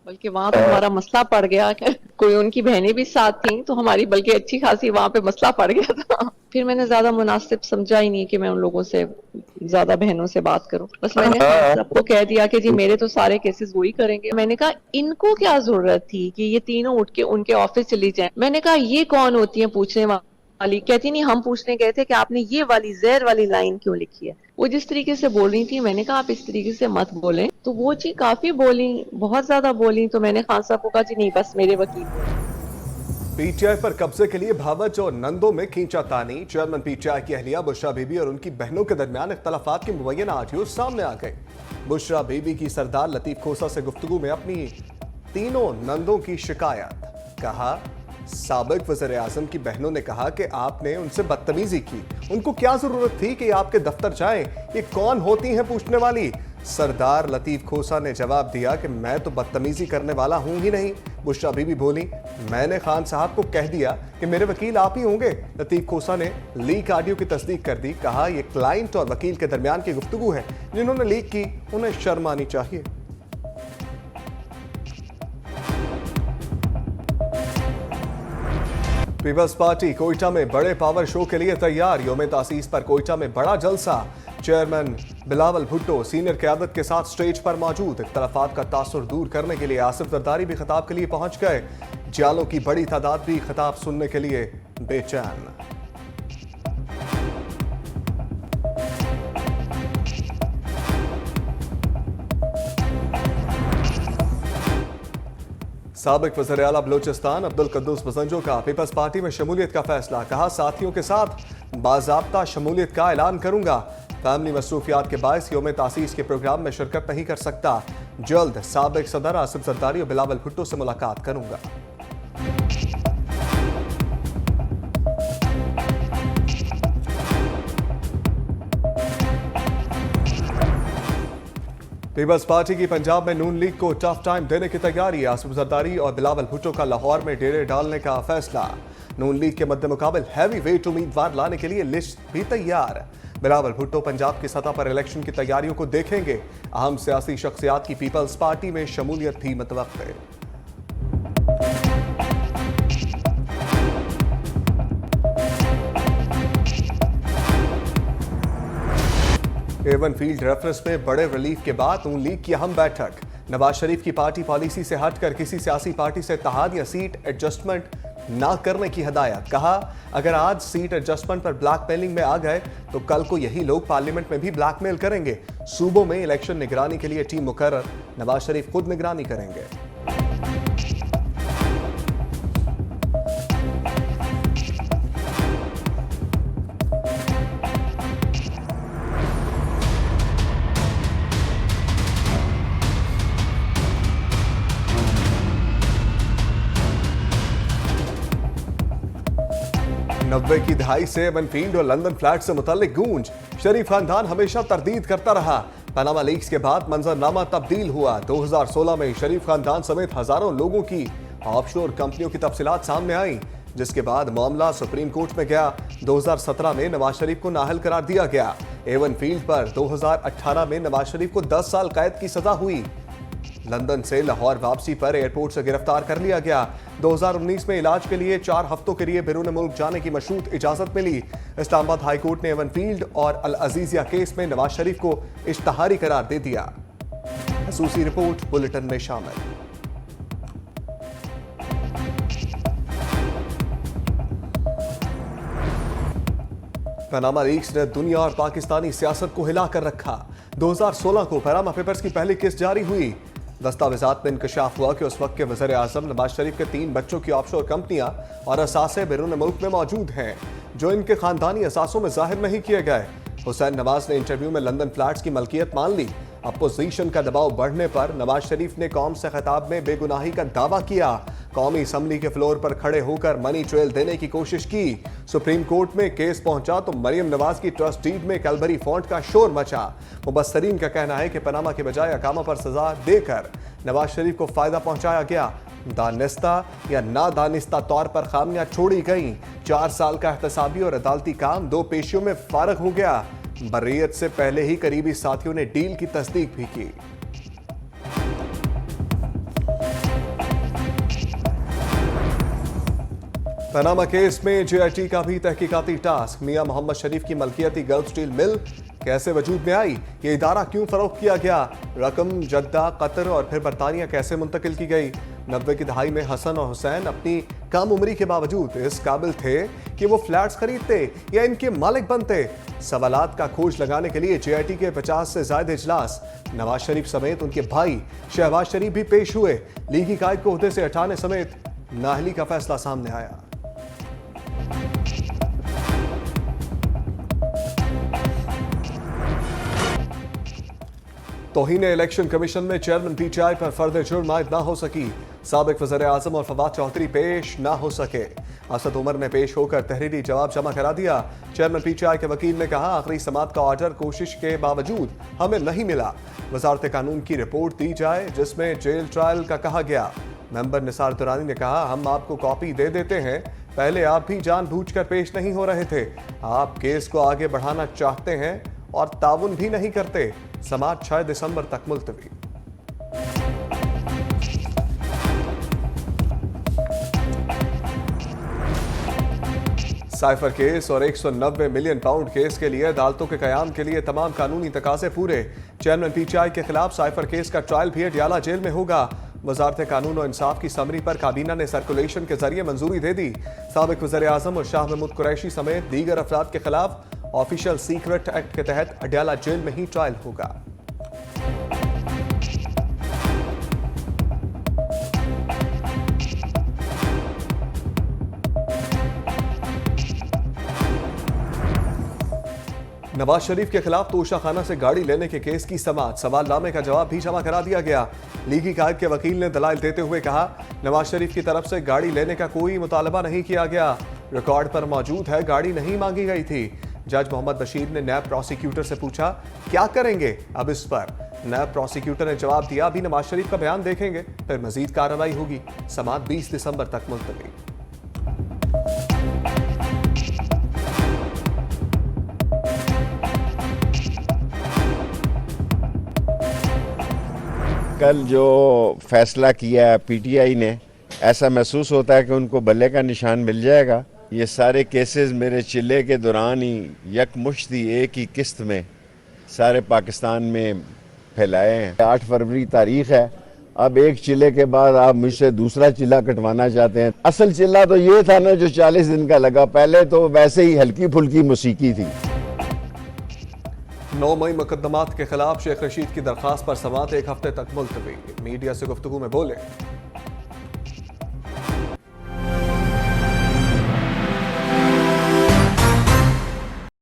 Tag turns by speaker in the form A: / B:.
A: बल्कि वहां तो हमारा मसला पड़ गया कि कोई उनकी बहनें भी साथ थी, तो हमारी बल्कि अच्छी खासी वहां पे मसला पड़ गया था। फिर मैंने ज्यादा मुनासिब समझा ही नहीं कि मैं उन लोगों से ज्यादा बहनों से बात करूं। बस मैंने खान साहब को कह दिया कि जी मेरे तो सारे केसेस वही करेंगे। मैंने कहा इनको क्या जरूरत थी कि ये तीनों उठ के उनके ऑफिस चली जाएं। मैंने कहा ये कौन होती है पूछने वाली। कहती नहीं, हम पूछने गए थे कि आपने ये वाली जहर वाली लाइन क्यों लिखी है। वो जिस तरीके से बोल रही थी, मैंने कहा आप इस तरीके से मत बोलें। तो वो जी काफी बोली, बहुत ज्यादा बोली। तो मैंने खान साहब को कहा जी नहीं, बस मेरे वकील बोले।
B: पीटीआई पर कब्जे के लिए भावच और नंदों में खींचातानी। चेयरमैन पीटीआई की अहलिया बुशरा बीबी और उनकी बहनों के दरमियान इख्तलाफात की मुबैना ऑडियो सामने आ गए। बुशरा बीबी की सरदार लतीफ खोसा से गुफ्तगू में अपनी तीनों नंदों की शिकायत। कहा, साबिक वज़ीर आज़म की बहनों ने कहा कि आपने उनसे बदतमीजी की, उनको क्या जरूरत थी कि आपके दफ्तर जाएं, ये कौन होती हैं पूछने वाली। सरदार लतीफ खोसा ने जवाब दिया कि मैं तो बदतमीजी करने वाला हूं ही नहीं। बुशरा बीबी बोली, मैंने खान साहब को कह दिया कि मेरे वकील आप ही होंगे। लतीफ खोसा ने लीक ऑडियो की तस्दीक कर दी। कहा, यह क्लाइंट और वकील के दरमियान की गुफ्तगू है, जिन्होंने लीक की उन्हें शर्म आनी चाहिए। पीपल्स पार्टी कोयटा में बड़े पावर शो के लिए तैयार। यौम तासीस पर कोयटा में बड़ा जलसा। चेयरमैन बिलावल भुट्टो सीनियर क़यादत के साथ स्टेज पर मौजूद। इख्तलाफात का तासुर दूर करने के लिए आसिफ जरदारी भी खिताब के लिए पहुंच गए। जालों की बड़ी तादाद भी खिताब सुनने के लिए बेचैन। साबिक वज़ीर आला बलोचिस्तान अब्दुल कद्दूस बसंजो का पीपल्स पार्टी में शमूलियत का फैसला। कहा, साथियों के साथ बाज़ाब्ता शमूलियत का ऐलान करूंगा। फैमिली मसरूफियात के बायस यौम तासीस के प्रोग्राम में शिरकत नहीं कर सकता। जल्द साबिक सदर आसिफ जरदारी और बिलावल भुट्टो से मुलाकात करूंगा। पीपल्स पार्टी की पंजाब में नून लीग को टफ टाइम देने की तैयारी। आसिफ जरदारी और बिलावल भुट्टो का लाहौर में डेरे डालने का फैसला। नून लीग के मद्दे मुकाबिल हैवी वेट उम्मीदवार लाने के लिए लिस्ट भी तैयार। बिलावल भुट्टो पंजाब की सतह पर इलेक्शन की तैयारियों को देखेंगे। अहम सियासी शख्सियात की पीपल्स पार्टी में शमूलियत भी मुतवक्किल। एवन फील्ड रेफरेंस में बड़े रिलीफ के बाद नून लीग की अहम बैठक। नवाज शरीफ की पार्टी पॉलिसी से हटकर किसी सियासी पार्टी से इत्तेहाद या सीट एडजस्टमेंट ना करने की हिदायत। कहा, अगर आज सीट एडजस्टमेंट पर ब्लैकमेलिंग में आ गए तो कल को यही लोग पार्लियामेंट में भी ब्लैकमेल करेंगे। सूबों में इलेक्शन निगरानी के लिए टीम मुकर्रर, नवाज शरीफ खुद निगरानी करेंगे। नब्बे की दहाई से एवन फील्ड और लंदन फ्लैट से मुतालिक गूंज। शरीफ खानदान हमेशा तरदीद करता रहा। पनामा लीक्स के बाद मंजरनामा तब्दील हुआ। 2016 में शरीफ खानदान समेत हजारों लोगों की ऑफशोर कंपनियों की तफसीलात सामने आई, जिसके बाद मामला सुप्रीम कोर्ट में गया। 2017 में नवाज शरीफ को नाअहल करार दिया गया। एवन फील्ड पर 2018 में नवाज शरीफ को 10 साल कैद की सजा हुई। लंदन से लाहौर वापसी पर एयरपोर्ट से गिरफ्तार कर लिया गया। 2019 में इलाज के लिए 4 हफ्तों के लिए बैरून मुल्क जाने की मशरूत इजाजत मिली। इस्लामाबाद हाई कोर्ट ने एवन फील्ड और अल अजीजिया केस में नवाज शरीफ को इश्तहारी करार दे दिया। खसूसी रिपोर्ट बुलेटिन में शामिल। पनामा लीक्स ने दुनिया और पाकिस्तानी सियासत को हिला कर रखा। 2016 को पनामा पेपर्स की पहली किस्त जारी हुई। दस्तावेजात में इंकशाफ हुआ कि उस वक्त के वज़ीर आज़म नवाज शरीफ के 3 बच्चों की ऑफशोर कंपनियां और असासे बैरून मुल्क में मौजूद हैं, जो इनके खानदानी असासों में जाहिर नहीं किए गए। हुसैन नवाज ने इंटरव्यू में लंदन फ्लैट्स की मलकियत मान ली। अपोजिशन का दबाव बढ़ने पर नवाज शरीफ ने कौम से खिताब में बेगुनाही का दावा किया। कौमी असम्बली के फ्लोर पर खड़े होकर मनी ट्रेल देने की कोशिश की। सुप्रीम कोर्ट में केस पहुंचा तो मरियम नवाज की ट्रस्ट डीड में कैलबरी फॉन्ट का शोर मचा। मुबस्सरीन का कहना है कि पनामा के बजाय अकामा पर सजा देकर नवाज शरीफ को फायदा पहुंचाया गया। दानिस्ता या नादानिस्ता तौर पर खामियां छोड़ी गई। 4 साल का एहतसाबी और अदालती काम 2 पेशियों में फारग हो गया। बर्रियत से पहले ही करीबी साथियों ने डील की तस्दीक भी की। पनामा केस में जेआईटी का भी तहकीकाती टास्क। मियां मोहम्मद शरीफ की मलकियती गल्फ स्टील मिल कैसे वजूद में आई, ये इदारा क्यों फरोख्त किया गया, रकम जद्दा, कतर और फिर बरतानिया कैसे मुंतकिल की गई। 90 की दहाई में हसन और हुसैन अपनी कम उम्री के बावजूद इस काबिल थे कि वो फ्लैट्स खरीदते या इनके मालिक बनते। सवालात का खोज लगाने के लिए जेआईटी के 50 से ज्यादा इजलास। नवाज शरीफ समेत उनके भाई शहबाज शरीफ भी पेश हुए। लीगी कायद को ओहदे से हटाने समेत नाअहली का फैसला सामने आया। तौहीन इलेक्शन कमीशन में चेयरमैन पीटीआई पर फर्द जुर्म आयद ना हो सकी। साबिक वज़ीर आज़म और फवाद चौधरी पेश ना हो सके। असद उमर ने पेश होकर तहरीरी जवाब जमा करा दिया। चेयरमैन पीटीआई के वकील ने कहा, आखिरी समाअत का ऑर्डर कोशिश के बावजूद हमें नहीं मिला। वजारत कानून की रिपोर्ट दी जाए जिसमें जेल ट्रायल का कहा गया। मेंबर निसार दुरानी ने कहा, हम आपको कॉपी दे देते हैं, पहले आप भी जानबूझकर पेश नहीं हो रहे थे। आप केस को आगे बढ़ाना चाहते हैं और ताउन भी नहीं करते। समाअत 6 दिसंबर तक मुलतवी। साइफर केस और 190 मिलियन पाउंड केस के लिए अदालतों के कयाम के लिए तमाम कानूनी तकाजे पूरे। चेयरमैन पीटीआई के खिलाफ साइफर केस का ट्रायल भी अडियाला जेल में होगा। वजारत कानून और इंसाफ की समरी पर काबीना ने सर्कुलेशन के जरिए मंजूरी दे दी। साबिक वज़ीर आज़म और शाह महमूद कुरैशी समेत दीगर अफराद के खिलाफ ऑफिशियल सीक्रेट एक्ट के तहत अडियाला जेल में ही ट्रायल होगा। नवाज शरीफ के खिलाफ तोशाखाना से गाड़ी लेने के केस की समाअत। सवालनामे का जवाब भी जमा करा दिया गया। लीगी कायद के वकील ने दलाइल देते हुए कहा, नवाज शरीफ की तरफ से गाड़ी लेने का कोई मुतालबा नहीं किया गया। रिकॉर्ड पर मौजूद है, गाड़ी नहीं मांगी गई थी। जज मोहम्मद बशीर ने नैब प्रोसिक्यूटर से पूछा, क्या करेंगे अब इस पर। नैब प्रोसिक्यूटर ने जवाब दिया, अभी नवाज शरीफ का बयान देखेंगे, फिर मजीद कार्रवाई होगी। समाअत 20 दिसंबर तक मुलतवी।
C: कल जो फैसला किया है पीटीआई ने, ऐसा महसूस होता है कि उनको बल्ले का निशान मिल जाएगा। ये सारे केसेस मेरे चिल्ले के दौरान ही यकमुश्ती एक ही किस्त में सारे पाकिस्तान में फैलाए हैं। 8 फरवरी तारीख है, अब एक चिल्ले के बाद आप मुझसे दूसरा चिल्ला कटवाना चाहते हैं। असल चिल्ला तो ये था ना जो 40 दिन का लगा, पहले तो वैसे ही हल्की फुल्की मौसीकी थी।
B: 9 मई मुकदमात के खिलाफ शेख रशीद की दरखास्त पर समाअत 1 हफ्ते तक मुलतवी। मीडिया से गुफ्तगू में बोले,